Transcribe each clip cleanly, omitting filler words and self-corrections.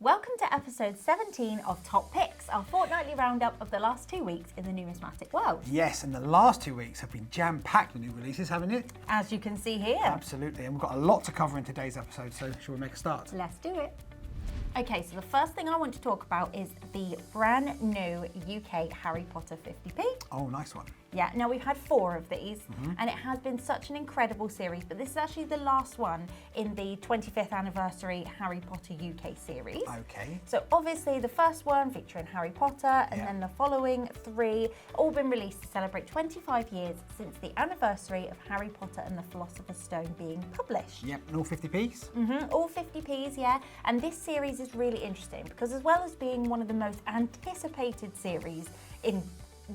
Welcome to episode 17 of Top Picks, our fortnightly roundup of the last 2 weeks in the numismatic world. Yes, and the last 2 weeks have been jam-packed with new releases, haven't it? As you can see here. Absolutely, and we've got a lot to cover in today's episode, so shall we make a start? Let's do it. Okay, so the first thing I want to talk about is the brand new UK Harry Potter 50p. Oh, nice one. Yeah, now we've had 4 of these, and it has been such an incredible series, but this is actually the last one in the 25th anniversary Harry Potter UK series. Okay. So obviously the first one featuring Harry Potter, and Yeah. then the following 3 all been released to celebrate 25 years since the anniversary of Harry Potter and the Philosopher's Stone being published. Yep, and all 50p's? All 50p's, yeah. And this series is really interesting because as well as being one of the most anticipated series in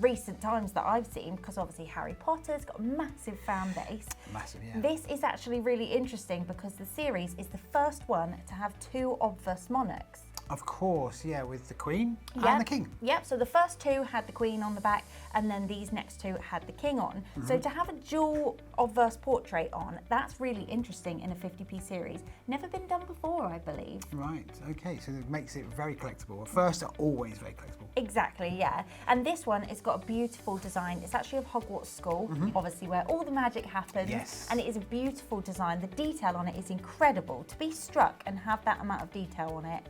recent times that I've seen, because obviously Harry Potter's got a massive fan base. Massive, yeah. This is actually really interesting because the series is the first one to have 2 obverse monarchs. Of course, yeah, with the Queen Yep. and the King. Yep, so the first 2 had the Queen on the back, and then these next 2 had the King on. So to have a dual obverse portrait on, that's really interesting in a 50p series. Never been done before, I believe. Right, okay, so it makes it very collectible. At first, are always very collectible. Exactly, yeah. And this one, it's got a beautiful design. It's actually of Hogwarts School, obviously where all the magic happens. Yes. And it is a beautiful design. The detail on it is incredible. To be struck and have that amount of detail on it,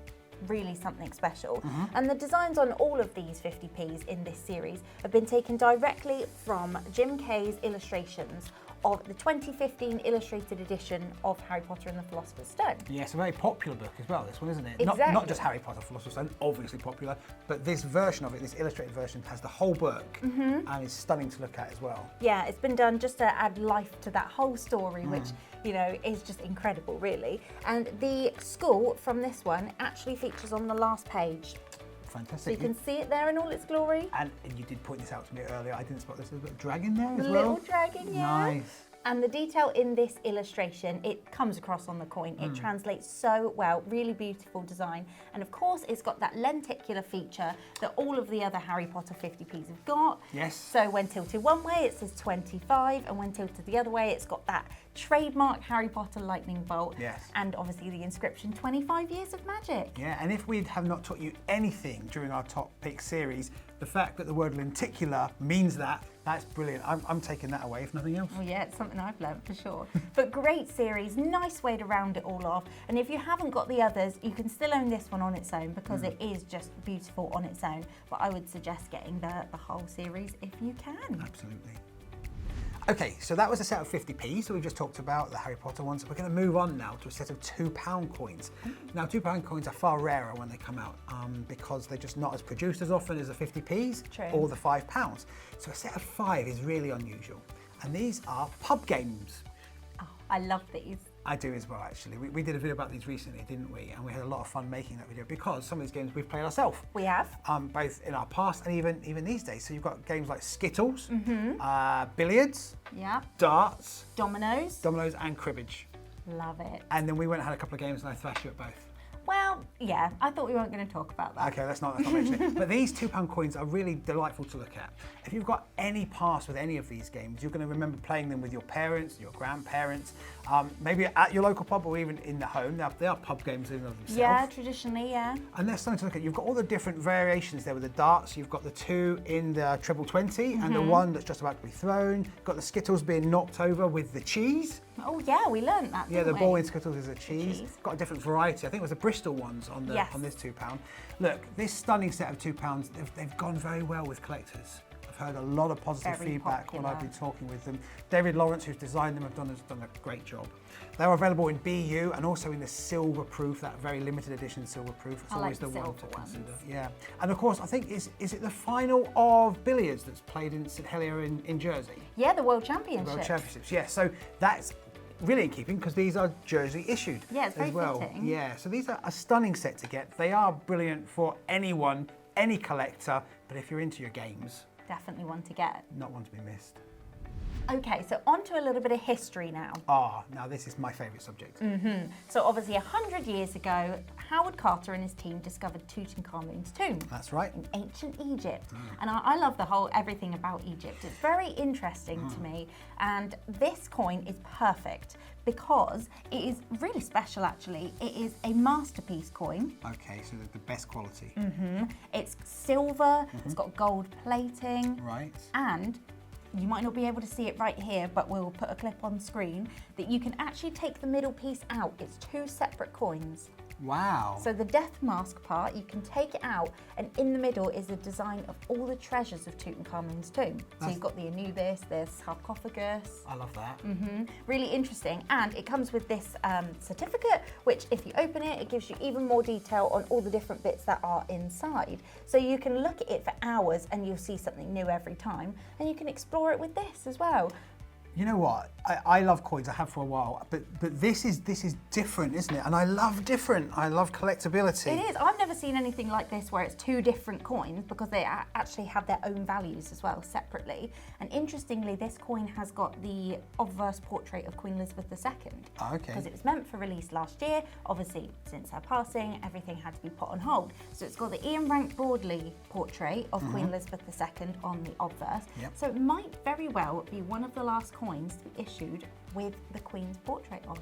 really something special. And the designs on all of these 50p's in this series have been taken directly from Jim Kay's illustrations of the 2015 illustrated edition of Harry Potter and the Philosopher's Stone. Yeah, it's a very popular book as well, this one, isn't it? Exactly. Not just Harry Potter, Philosopher's Stone, obviously popular, but this version of it, this illustrated version, has the whole book and is stunning to look at as well. Yeah, it's been done just to add life to that whole story, which, you know, is just incredible, really. And the school from this one actually features on the last page. So Fantastic. you can see it there in all its glory. And you did point this out to me earlier, I didn't spot this, there's a little dragon there as well. Little dragon, yeah. Nice. And the detail in this illustration, it comes across on the coin. It translates so well, really beautiful design. And of course, it's got that lenticular feature that all of the other Harry Potter 50p's have got. Yes. So when tilted one way, it says 25, and when tilted the other way, it's got that trademark Harry Potter lightning bolt. Yes. And obviously the inscription, 25 years of magic. Yeah, and if we have not taught you anything during our Top Pick series, the fact that the word lenticular means that's brilliant. I'm taking that away, if nothing else. Well, yeah, it's something I've learned for sure. But great series, nice way to round it all off. And if you haven't got the others, you can still own this one on its own because it is just beautiful on its own. But I would suggest getting the whole series if you can. Absolutely. Okay, so that was a set of 50p, so we just talked about the Harry Potter ones. We're going to move on now to a set of £2 coins. Now, £2 coins are far rarer when they come out because they're just not as produced as often as the 50p's True. or the £5. So a set of 5 is really unusual. And these are pub games. Oh, I love these. I do as well, actually. We did a video about these recently, didn't we? And we had a lot of fun making that video because some of these games we've played ourselves. We have. Both in our past and even these days. So you've got games like Skittles, billiards, Yeah. darts, Dominoes. dominoes and cribbage. Love it. And then we went and had a couple of games and I thrashed you at both. Well, yeah, I thought we weren't going to talk about that. Okay, let's not mention it. But these £2 coins are really delightful to look at. If you've got any past with any of these games, you're going to remember playing them with your parents, your grandparents, maybe at your local pub or even in the home. They are pub games in and of themselves. Yeah, traditionally, yeah. And they're starting to look at, you've got all the different variations there with the darts. You've got the 2 in the treble 20 and the 1 that's just about to be thrown. You've got the Skittles being knocked over with the cheese. Oh, yeah, we learned that, Yeah, the didn't ball we? in Skittles is a cheese. cheese. Got a different variety. I think it was the Bristol ones on Yes. this £2. Look, this stunning set of £2, they've gone very well with collectors. I've heard a lot of positive Very feedback when I've popular. been talking with them. David Lawrence, who's designed them, has done a great job. They're available in BU and also in the silver proof, that very limited edition silver proof. It's I always like the the one to silver ones. consider. Yeah, and of course, I think is it the final of billiards that's played in St Helier in Jersey? Yeah, the World Championship. World Championships, yeah. So that's really in keeping because these are Jersey issued Yeah, it's very as well. fitting. Yeah, so these are a stunning set to get. They are brilliant for anyone, any collector, but if you're into your games, Definitely one to get. not one to be missed. Okay, so on to a little bit of history now. Now this is my favourite subject. So obviously 100 years ago, Howard Carter and his team discovered Tutankhamun's tomb. That's right. In ancient Egypt. And I love everything about Egypt. It's very interesting to me. And this coin is perfect because it is really special actually. It is a masterpiece coin. Okay, so the best quality. It's silver, it's got gold plating. Right. And you might not be able to see it right here, but we'll put a clip on screen that you can actually take the middle piece out. It's two separate coins. Wow. So the death mask part, you can take it out, and in the middle is a design of all the treasures of Tutankhamun's tomb. So you've got the Anubis, this sarcophagus. I love that. Really interesting, and it comes with this certificate, which if you open it, it gives you even more detail on all the different bits that are inside. So you can look at it for hours and you'll see something new every time, and you can explore it with this as well. You know what? I love coins. I have for a while, but this is different, isn't it? And I love different. I love collectability. It is. I've never seen anything like this where it's two different coins because they actually have their own values as well, separately. And interestingly, this coin has got the obverse portrait of Queen Elizabeth II. Oh, okay. Because it was meant for release last year. Obviously, since her passing, everything had to be put on hold. So it's got the Ian Rank Broadley portrait of Queen Elizabeth II on the obverse. Yep. So it might very well be one of the last coins to be issued with the Queen's portrait on.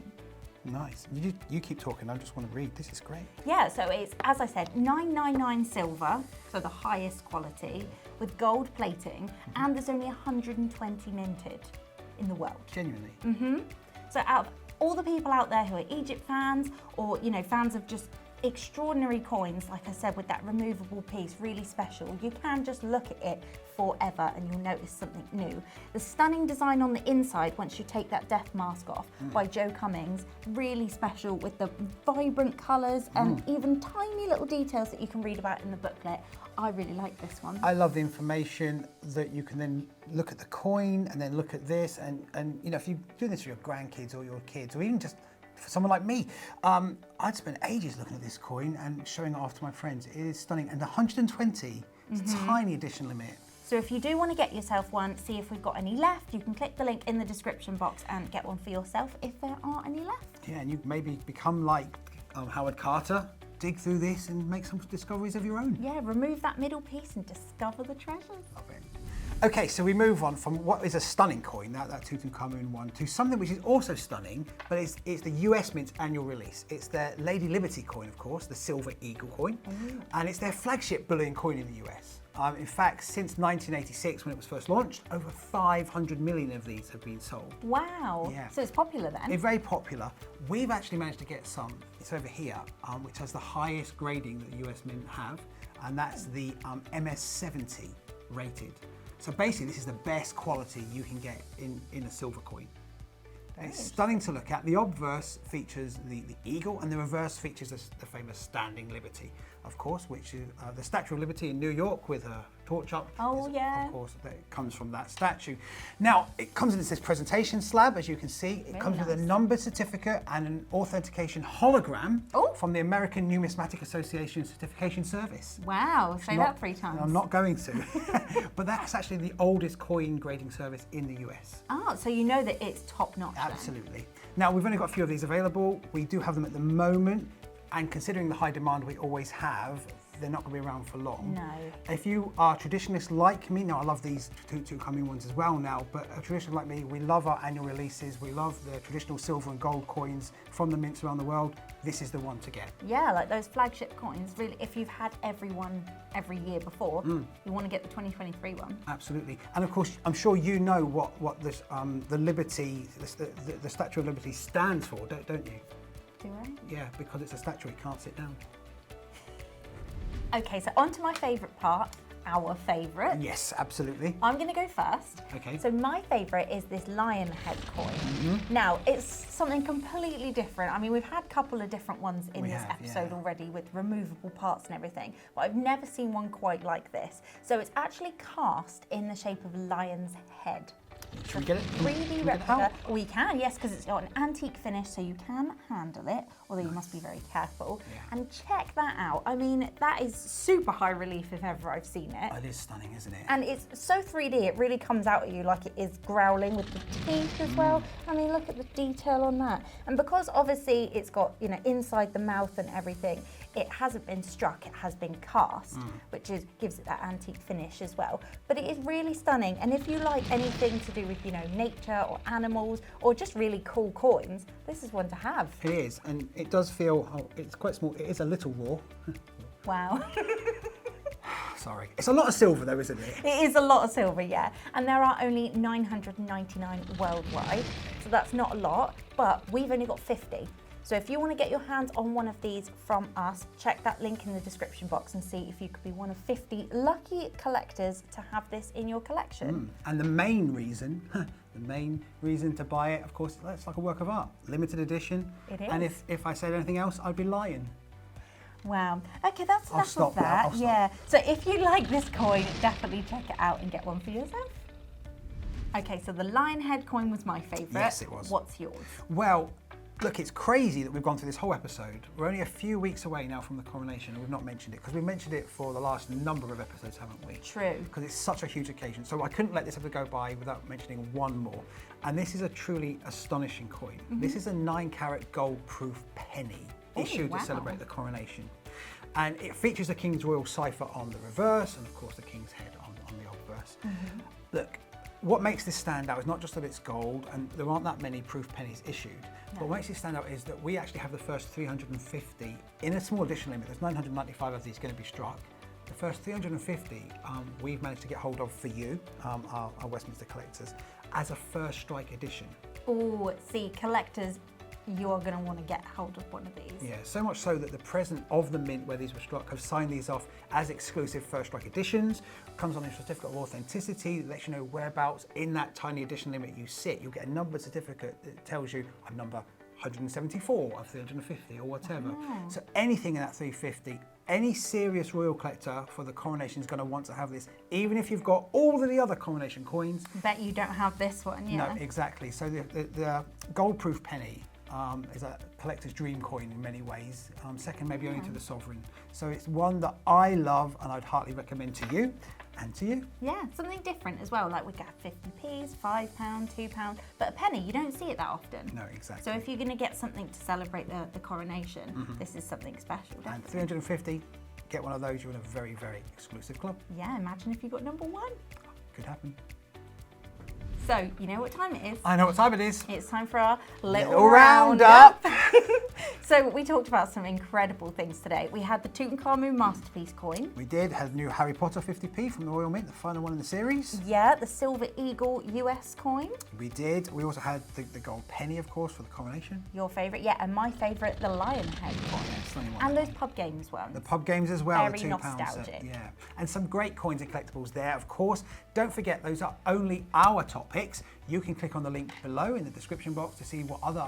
Nice. You keep talking. I just want to read. This is great. Yeah, so it's, as I said, 999 silver, so the highest quality, with gold plating, and there's only 120 minted in the world. Genuinely. So out of all the people out there who are Egypt fans, or fans of just extraordinary coins, like I said, with that removable piece, really special, you can just look at it forever and you'll notice something new. The stunning design on the inside, once you take that death mask off, by Joe Cummings, really special with the vibrant colours and even tiny little details that you can read about in the booklet. I really like this one. I love the information that you can then look at the coin and then look at this, and if you do this for your grandkids or your kids, or even just for someone like me, I'd spend ages looking at this coin and showing it off to my friends. It is stunning, and 120 is a tiny edition limit. So if you do want to get yourself one, see if we've got any left, you can click the link in the description box and get one for yourself if there are any left. Yeah, and you maybe become like Howard Carter, dig through this and make some discoveries of your own. Yeah, remove that middle piece and discover the treasures. Love it. Okay, so we move on from what is a stunning coin, that Tutankhamun one, to something which is also stunning, but it's the US Mint's annual release. It's their Lady Liberty coin, of course, the Silver Eagle coin, and it's their flagship bullion coin in the US. In fact, since 1986, when it was first launched, over 500 million of these have been sold. Wow. Yeah. So it's popular then? It's very popular. We've actually managed to get some. It's over here, which has the highest grading that the US Mint have, and that's the MS70 rated. So basically, this is the best quality you can get in a silver coin. It's stunning to look at. The obverse features the eagle, and the reverse features the famous Standing Liberty, of course, which is the Statue of Liberty in New York with a torch up. Oh, yeah. Of course, that comes from that statue. Now, it comes in this presentation slab, as you can see. It comes with a numbered certificate and an authentication hologram from the American Numismatic Association Certification Service. Wow, say that 3 times. I'm not going to. But that's actually the oldest coin grading service in the US. Oh, so you know that it's top notch. Absolutely. Now, we've only got a few of these available. We do have them at the moment, and considering the high demand we always have, they're not going to be around for long. No. If you are a traditionalist like me, now I love these two coming ones as well now, but a traditionalist like me, we love our annual releases. We love the traditional silver and gold coins from the mints around the world. This is the one to get. Yeah, like those flagship coins. Really, if you've had every one every year before, you want to get the 2023 one. Absolutely. And of course, I'm sure you know what this, the Liberty, the Statue of Liberty stands for, don't you? Do I? Yeah, because it's a statue, it can't sit down. Okay, so on to my favourite part, our favourite. Yes, absolutely. I'm going to go first. Okay. So my favourite is this lion head coin. Now, it's something completely different. I mean, we've had a couple of different ones in this episode already with removable parts and everything, but I've never seen one quite like this. So it's actually cast in the shape of a lion's head. Should we get it? 3D replica. We can, yes, because it's got an antique finish, so you can handle it, although you must be very careful. Yeah. And check that out. I mean, that is super high relief if ever I've seen it. It is stunning, isn't it? And it's so 3D, it really comes out at you like it is growling with the teeth as well. I mean, look at the detail on that. And because obviously it's got, you know, inside the mouth and everything, it hasn't been struck, it has been cast, which gives it that antique finish as well. But it is really stunning. And if you like anything to do with, you know, nature or animals or just really cool coins, this is one to have. It is, and it does feel, it's quite small. It is a little raw. Wow. Sorry. It's a lot of silver though, isn't it? It is a lot of silver, yeah. And there are only 999 worldwide, so that's not a lot, but we've only got 50. So if you want to get your hands on one of these from us, check that link in the description box and see if you could be one of 50 lucky collectors to have this in your collection. And the main reason to buy it, of course, it's like a work of art, limited edition. It is. And if I said anything else, I'd be lying. Wow. Okay, that's I'll enough stop of now, that. I'll stop. Yeah. So if you like this coin, definitely check it out and get one for yourself. Okay, so the lion head coin was my favourite. Yes, it was. What's yours? Well, look, it's crazy that we've gone through this whole episode. We're only a few weeks away now from the coronation, and we've not mentioned it because we mentioned it for the last number of episodes, haven't we? True. Because it's such a huge occasion. So I couldn't let this ever go by without mentioning one more. And this is a truly astonishing coin. This is a 9-carat gold-proof penny issued wow. to celebrate the coronation. And it features the King's Royal cipher on the reverse and, of course, the King's head on the obverse. Look, what makes this stand out is not just that it's gold, and there aren't that many proof pennies issued, but what makes it stand out is that we actually have the first 350 in a small edition limit. There's 995 of these going to be struck. The first 350 we've managed to get hold of for you, our Westminster collectors, as a first strike edition. Oh, see, collectors, you are going to want to get hold of one of these. Yeah, so much so that the president of the mint where these were struck have signed these off as exclusive first strike editions. Comes on a certificate of authenticity that lets you know whereabouts in that tiny edition limit you sit. You'll get a numbered certificate that tells you I'm number 174 of 350 or whatever. Wow. So anything in that 350, any serious royal collector for the coronation is going to want to have this, even if you've got all of the other coronation coins. Bet you don't have this one, yeah. No, exactly. So the gold-proof penny is a collector's dream coin in many ways, second maybe only to the sovereign. So it's one that I love and I'd heartily recommend to you and to you. Yeah, something different as well, like we get 50p's, £5, £2, but a penny, you don't see it that often. No, exactly. So if you're going to get something to celebrate the coronation, this is something special, definitely. And 350, get one of those, you're in a very, very exclusive club. Yeah, imagine if you got number 1. Could happen. So, you know what time it is? I know what time it is. It's time for our Little roundup. So we talked about some incredible things today. We had the Tutankhamun masterpiece coin. We did, had new Harry Potter 50p from the Royal Mint, the final one in the series. Yeah, the Silver Eagle US coin. We did. We also had the gold penny, of course, for the coronation. Your favourite, yeah, and my favourite, the Lion Head coin. Stunning one. And those pub games ones. The pub games as well, Very the £2 nostalgic. set. Yeah, and some great coins and collectibles there, of course. Don't forget, those are only our top picks. You can click on the link below in the description box to see what other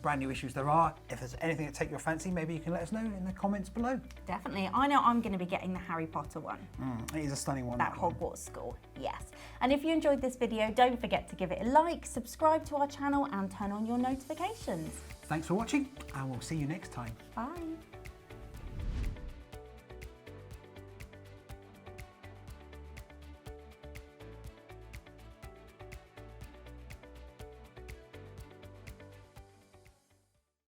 brand new issues there are. If there's anything that take your fancy, maybe you can let us know in the comments below. Definitely. I know I'm going to be getting the Harry Potter one. It is a stunning one. That one. Hogwarts school, yes. And if you enjoyed this video, don't forget to give it a like, subscribe to our channel and turn on your notifications. Thanks for watching, and we'll see you next time. Bye.